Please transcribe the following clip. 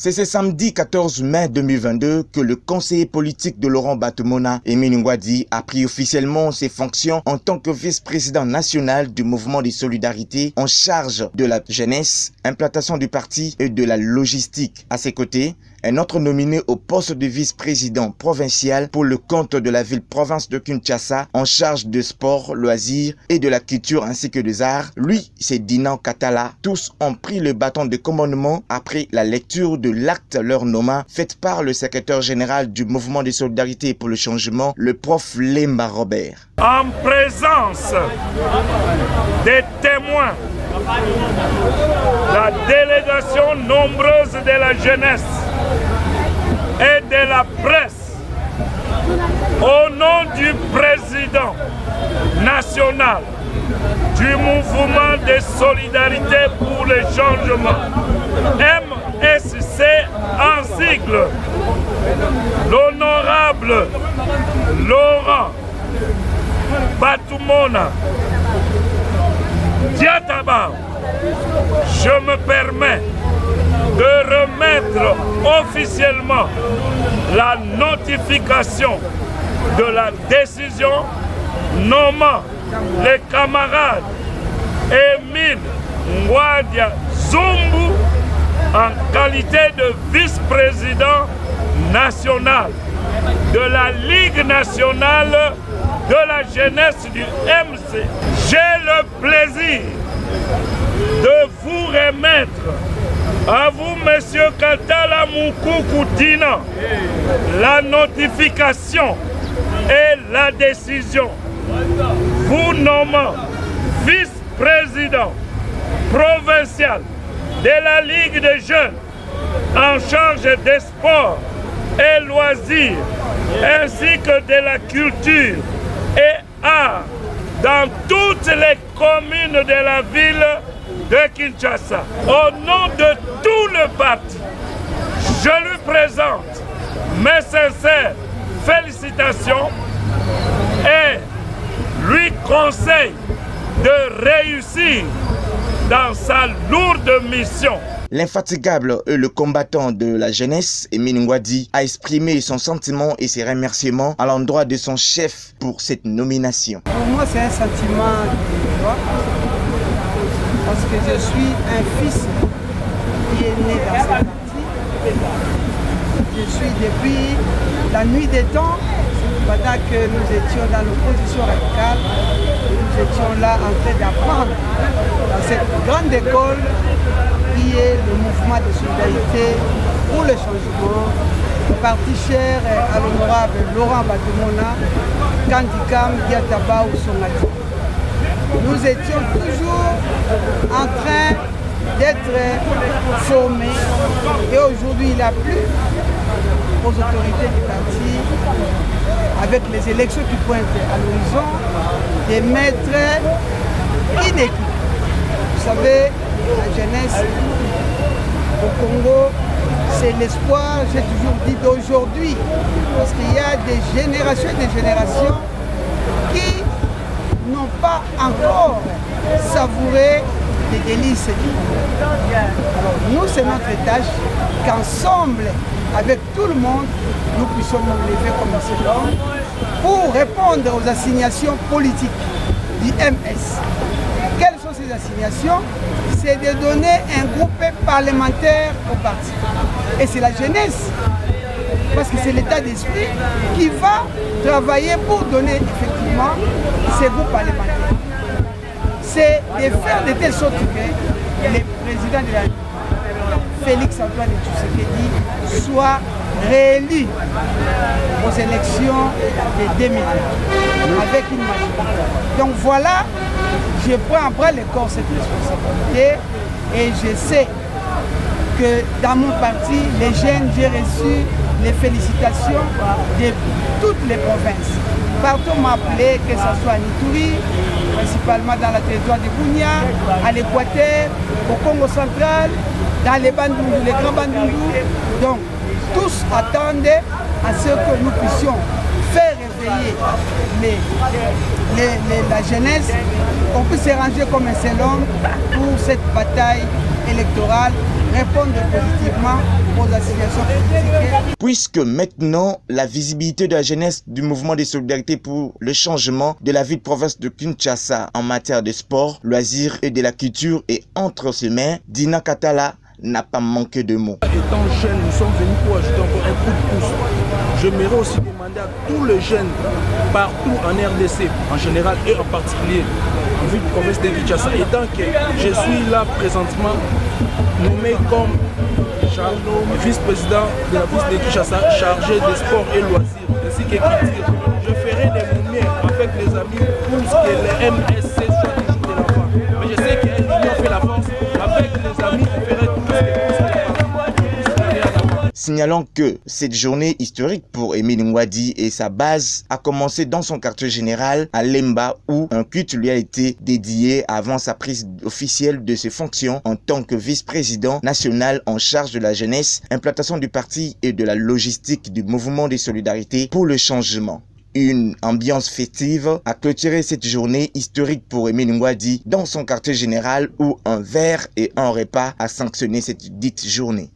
C'est ce samedi 14 mai 2022 que le conseiller politique de Laurent Batomona, Émile Ngwadi, a pris officiellement ses fonctions en tant que vice-président national du mouvement de solidarité en charge de la jeunesse, implantation du parti et de la logistique. À ses côtés, un autre nominé au poste de vice-président provincial pour le compte de la ville-province de Kinshasa en charge de sport, loisirs et de la culture ainsi que des arts. Lui, c'est Dinan Katala. Tous ont pris le bâton de commandement après la lecture de l'acte leur nommant faite par le secrétaire général du mouvement de solidarité pour le changement, le prof Lemba Robert. En présence des témoins, la délégation nombreuse de la jeunesse et de la presse, au nom du président national du mouvement de solidarité pour le changement, MSC en sigle, l'honorable Laurent Batomona Diataba, je me permets de remettre officiellement la notification de la décision nommant les camarades Émile Ngwadi Zumbu en qualité de vice-président national de la Ligue nationale de la jeunesse du MC. J'ai le plaisir de vous remettre à vous, Monsieur Katala Moukoukou Dinan, la notification et la décision vous nommant vice-président provincial de la Ligue des jeunes en charge des sports et loisirs ainsi que de la culture et arts dans toutes les communes de la ville de Kinshasa. Au nom de tout le parti, je lui présente mes sincères félicitations et lui conseille de réussir dans sa lourde mission. L'infatigable et le combattant de la jeunesse, Émile Ngwadi, a exprimé son sentiment et ses remerciements à l'endroit de son chef pour cette nomination. Pour moi, c'est un sentiment de joie parce que je suis un fils qui est né dans ce parti. Je suis depuis la nuit des temps, pendant que nous étions dans l'opposition radicale, nous étions là en train d'apprendre dans cette grande école qui est le mouvement de solidarité pour le changement, le parti cher à l'honorable Laurent Batomona, Kandikam, Diataba ou Songati. Nous étions toujours en train d'être formés et aujourd'hui il a plu aux autorités du parti, avec les élections qui pointent à l'horizon, de mettre une équipe. Vous savez, la jeunesse au Congo, c'est l'espoir, j'ai toujours dit, d'aujourd'hui. Parce qu'il y a des générations et des générations qui n'ont pas encore savouré les délices du monde. Alors nous, c'est notre tâche qu'ensemble, avec tout le monde, nous puissions nous lever comme un seul homme pour répondre aux assignations politiques du MS. Quelles sont ces assignations? C'est de donner un groupe parlementaire au parti. Et c'est la jeunesse, parce que c'est l'état d'esprit qui va travailler pour donner effectivement ces groupes parlementaires. C'est de faire de telle sorte que les présidents de la République, Félix Antoine Tshisekedi, soit réélu aux élections de 2020 avec une majorité. Donc voilà, je prends à bras le corps cette responsabilité et je sais que dans mon parti, les jeunes, j'ai reçu les félicitations de toutes les provinces. Partout m'a appelé, que ce soit à Nituri, principalement dans le territoire de Bunia, à l'Équateur, au Congo central, dans les Bandundu, les grands Bandundu. Donc, tous attendent à ce que nous puissions faire réveiller la jeunesse, qu'on puisse se ranger comme un seul homme pour cette bataille électorale répondre positivement aux assignations politiques. Puisque maintenant, la visibilité de la jeunesse du mouvement des solidarités pour le changement de la ville de province de Kinshasa en matière de sport, loisirs et de la culture est entre ses mains, Dina Katala n'a pas manqué de mots. Étant jeune, nous sommes venus pour ajouter encore un coup de pouce. J'aimerais aussi demander à tous les jeunes partout en RDC, en général et en particulier en ville de province de Kinshasa, étant que je suis là présentement nommé comme vice-président de la ville de Kinshasa, chargé des sports et loisirs, ainsi qu'écriture. Je ferai des mouvements avec les amis pour que les MSC soient toujours de l'avant. Mais je sais que l'union fait la force. Avec les amis, je ferai tout ce que Signalons que cette journée historique pour Émile Ngouadi et sa base a commencé dans son quartier général à Lemba où un culte lui a été dédié avant sa prise officielle de ses fonctions en tant que vice-président national en charge de la jeunesse, implantation du parti et de la logistique du mouvement des solidarités pour le changement. Une ambiance festive a clôturé cette journée historique pour Émile Ngouadi dans son quartier général où un verre et un repas a sanctionné cette dite journée.